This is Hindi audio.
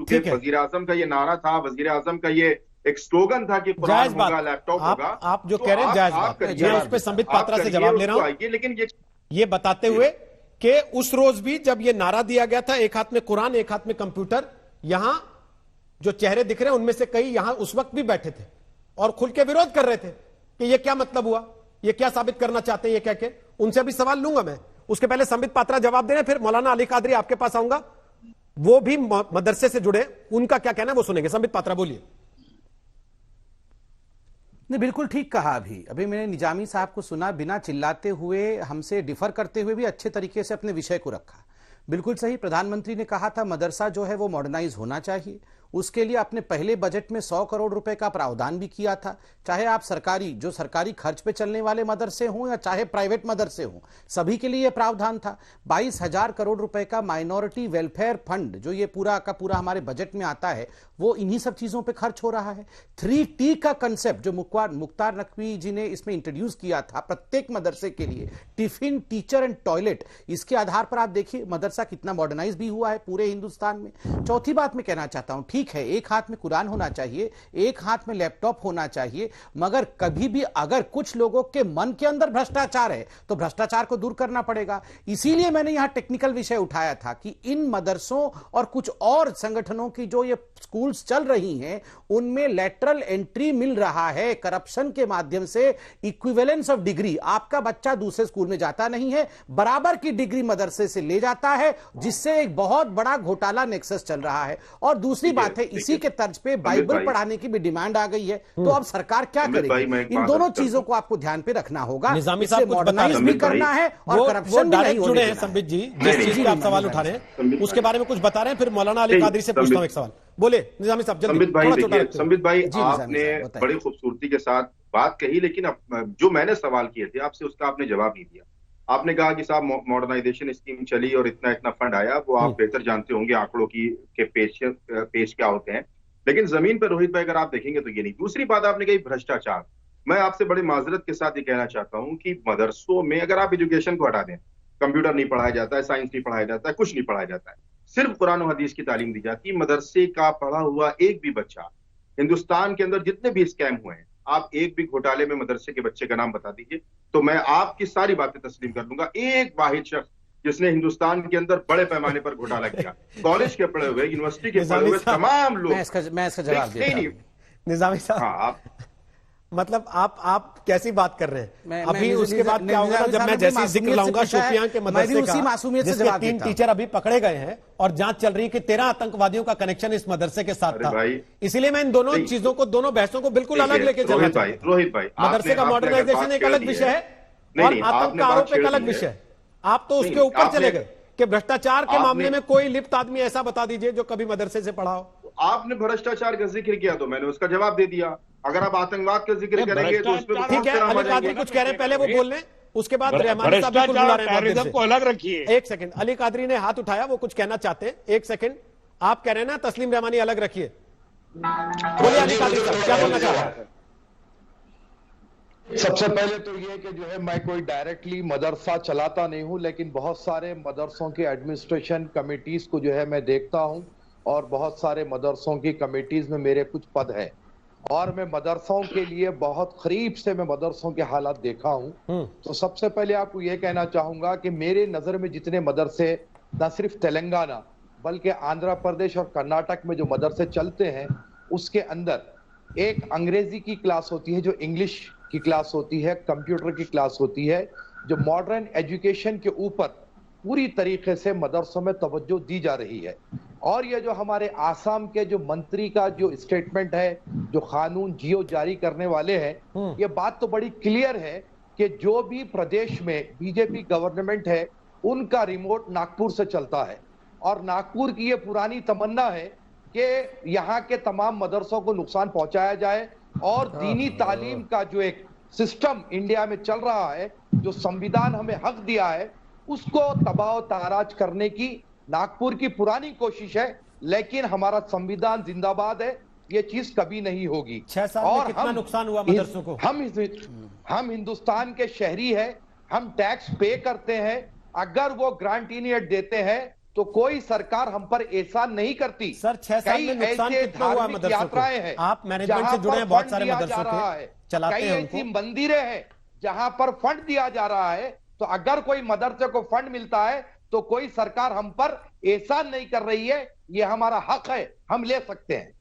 क्योंकि वजीर आजम का ये नारा था, वजीर आजम का ये एक स्लोगन था कि कुरान होगा, लैपटॉप होगा। आप जो कह रहे हैं जायज बात, मैं उस पर संबित पात्रा से जवाब ले रहा हूं, लेकिन ये बताते हुए कि उस रोज भी जब ये नारा दिया गया था, एक हाथ में कुरान एक हाथ में कंप्यूटर, यहां जो चेहरे दिख रहे हैं उनमें से कई यहां उस वक्त भी बैठे थे और खुल के विरोध कर रहे थे कि ये क्या मतलब हुआ, ये क्या साबित करना चाहते हैं ये कह के। उनसे भी सवाल लूंगा मैं, उसके पहले संबित पात्रा जवाब दे रहे हैं, फिर मौलाना अली कादरी आपके पास आऊंगा, वो भी मदरसे से जुड़े, उनका क्या कहना है वो सुनेंगे। संबित पात्रा बोलिए। नहीं, बिल्कुल ठीक कहा। अभी मैंने निजामी साहब को सुना, बिना चिल्लाते हुए, हमसे डिफर करते हुए भी अच्छे तरीके से अपने विषय को रखा। बिल्कुल सही, प्रधानमंत्री ने कहा था मदरसा जो है वो मॉडर्नाइज होना चाहिए, उसके लिए अपने पहले बजट में 100 करोड़ रुपए का प्रावधान भी किया था। चाहे आप सरकारी खर्च पे चलने वाले मदरसे हों या चाहे प्राइवेट मदरसे हों, सभी के लिए यह प्रावधान था। 22,000 करोड़ रुपए का माइनॉरिटी वेलफेयर फंड जो ये पूरा का पूरा हमारे बजट में आता है, वो इन्हीं सब चीजों पे खर्च हो रहा है। 3T का कंसेप्ट जो मुख्तार नकवी जी ने इसमें इंट्रोड्यूस किया था प्रत्येक मदरसे के लिए, टिफिन, टीचर एंड टॉयलेट, इसके आधार पर आप देखिए मदरसा कितना मॉडर्नाइज भी हुआ है पूरे हिंदुस्तान में। चौथी बात मैं कहना चाहता हूं, ठीक है एक हाथ में कुरान होना चाहिए, एक हाथ में लैपटॉप होना चाहिए, मगर कभी भी अगर कुछ लोगों के मन के अंदर भ्रष्टाचार है तो भ्रष्टाचार को दूर करना पड़ेगा। इसीलिए मैंने यहां टेक्निकल विषय उठाया था कि इन मदरसों और कुछ और संगठनों की जो ये स्कूल्स चल रही हैं उनमें लेटरल एंट्री मिल रहा है करप्शन के माध्यम से, इक्विवेलेंस ऑफ डिग्री। आपका बच्चा दूसरे स्कूल में जाता नहीं है, बराबर की डिग्री मदरसे से ले जाता है, जिससे एक बहुत बड़ा घोटाला नेक्सस चल रहा है। और दूसरी बात है, इसी के तर्ज पे बाइबल पढ़ाने की भी डिमांड आ गई है, तो अब सरकार क्या करेगी? इन दोनों चीजों को आपको ध्यान पे रखना होगा। निजामी साहब मॉडर्नाइज भी करना है और करप्शन भी नहीं जुड़े हैं। संबित जी जिस चीज पे आप सवाल उठा रहे हैं उसके बारे में कुछ बता रहे हैं, फिर मौलाना अली कादरी से पूछता हूं एक सवाल। बोले निजामी साहब जल्दी। संबित भाई आपने बड़ी खूबसूरती के साथ बात कही, लेकिन जो मैंने सवाल किए थे आपसे उसका आपने जवाब नहीं दिया। आपने कहा कि साहब मॉडर्नाइजेशन स्कीम चली और इतना इतना फंड आया, वो आप बेहतर जानते होंगे आंकड़ों के पेश क्या होते हैं, लेकिन जमीन पर रोहित भाई अगर आप देखेंगे तो ये नहीं। दूसरी बात आपने कही भ्रष्टाचार। मैं आपसे बड़ी माजरत के साथ ये कहना चाहता हूं कि मदरसों में अगर आप एजुकेशन को हटा दें, कंप्यूटर नहीं पढ़ाया जाता है, साइंस नहीं पढ़ाया जाता है, कुछ नहीं पढ़ाया जाता है, सिर्फ कुरान और हदीस की तालीम दी जाती है, मदरसे का पढ़ा हुआ एक भी बच्चा, हिंदुस्तान के अंदर जितने भी स्कैम हुए हैं, आप एक भी घोटाले में मदरसे के बच्चे का नाम बता दीजिए तो मैं आपकी सारी बातें तस्लीम कर दूंगा। एक वाहिद शख्स जिसने हिंदुस्तान के अंदर बड़े पैमाने पर घोटाला किया, कॉलेज के पढ़े हुए, यूनिवर्सिटी के पढ़े हुए तमाम लोग। मैं इसका जवाब देता हूं। निजामी साहब, हाँ, मतलब आप कैसी बात कर रहे हैं? अभी उसके बाद क्या होगा जब मैं जैसे जिक्र लाऊंगा शोपियां के मदरसे का, जिसके 3 टीचर अभी पकड़े गए हैं और जांच चल रही है कि 13 आतंकवादियों का कनेक्शन इस मदरसे के साथ था। इसीलिए मैं इन दोनों चीजों को, दोनों बहसों को बिल्कुल अलग लेके चलना चाहता हूं। रोहित भाई, मदरसे का मॉडर्नाइजेशन एक अलग विषय है और आतंक का आरोप एक अलग विषय है। आप तो उसके ऊपर चले गए कि भ्रष्टाचार के मामले में कोई लिप्त आदमी ऐसा बता दीजिए जो कभी मदरसे से पढ़ा हो। आपने भ्रष्टाचार का जिक्र किया तो मैंने उसका जवाब दे दिया। अगर आप आतंकवाद का जिक्र करेंगे तो उसमें ठीक है। अली कादरी कुछ कह रहे हैं, पहले वो बोल लें, उसके बाद रहमानी साहब भी कुछ बुला रहे हैं को अलग रखिए। एक सेकंड, अली कादरी ने हाथ उठाया, वो कुछ कहना चाहते हैं। एक सेकंड, आप कह रहे हैं ना तस्लीम रहमानी अलग रखिए, बोलिए अली कादरी साहब क्या बोलना चाह रहे हैं? सबसे पहले तो ये कि जो है मैं कोई डायरेक्टली मदरसा चलाता नहीं हूं, लेकिन बहुत सारे मदरसों की एडमिनिस्ट्रेशन कमेटीज को जो है मैं देखता हूं और बहुत सारे मदरसों की कमेटीज में मेरे कुछ पद हैं और मैं मदरसों के लिए बहुत करीब से मैं मदरसों के हालात देखा हूं। तो सबसे पहले आपको यह कहना चाहूंगा कि मेरे नजर में जितने मदरसे न सिर्फ तेलंगाना बल्कि आंध्र प्रदेश और कर्नाटक में जो मदरसे चलते हैं उसके अंदर एक अंग्रेजी की क्लास होती है, जो इंग्लिश की क्लास होती है, कंप्यूटर की क्लास होती है, जो मॉडर्न एजुकेशन के ऊपर पूरी तरीके से मदरसों में तवज्जो दी जा रही है। और ये जो हमारे आसाम के जो मंत्री का जो स्टेटमेंट है, जो कानून जियो जारी करने वाले हैं, ये बात तो बड़ी क्लियर है कि जो भी प्रदेश में बीजेपी गवर्नमेंट है उनका रिमोट नागपुर से चलता है और नागपुर की ये पुरानी तमन्ना है कि यहाँ के तमाम मदरसों को नुकसान पहुंचाया जाए और दीनी तालीम का जो एक सिस्टम इंडिया में चल रहा है, जो संविधान हमें हक दिया है, उसको तबाह ताराज करने की नागपुर की पुरानी कोशिश है। लेकिन हमारा संविधान जिंदाबाद है, ये चीज कभी नहीं होगी। 6 साल में कितना नुकसान हुआ मदरसों को? हम हिंदुस्तान के शहरी हैं, हम टैक्स पे करते हैं। अगर वो ग्रांट इनियट देते हैं तो कोई सरकार हम पर एहसान नहीं करती। सर 6 साल में नुकसान कितना हुआ मदरसों यात्राएं को? हैं, आप मैनेजमेंट से जुड़े हैं, बहुत सारे मदरसों के चलाते हैं उनको। ऐसी मंदिरें हैं जहां पर फंड दिया जा रहा है, तो अगर कोई मदरसे को फंड मिलता है तो कोई सरकार हम पर एहसान नहीं कर रही है, ये हमारा हक है, हम ले सकते हैं।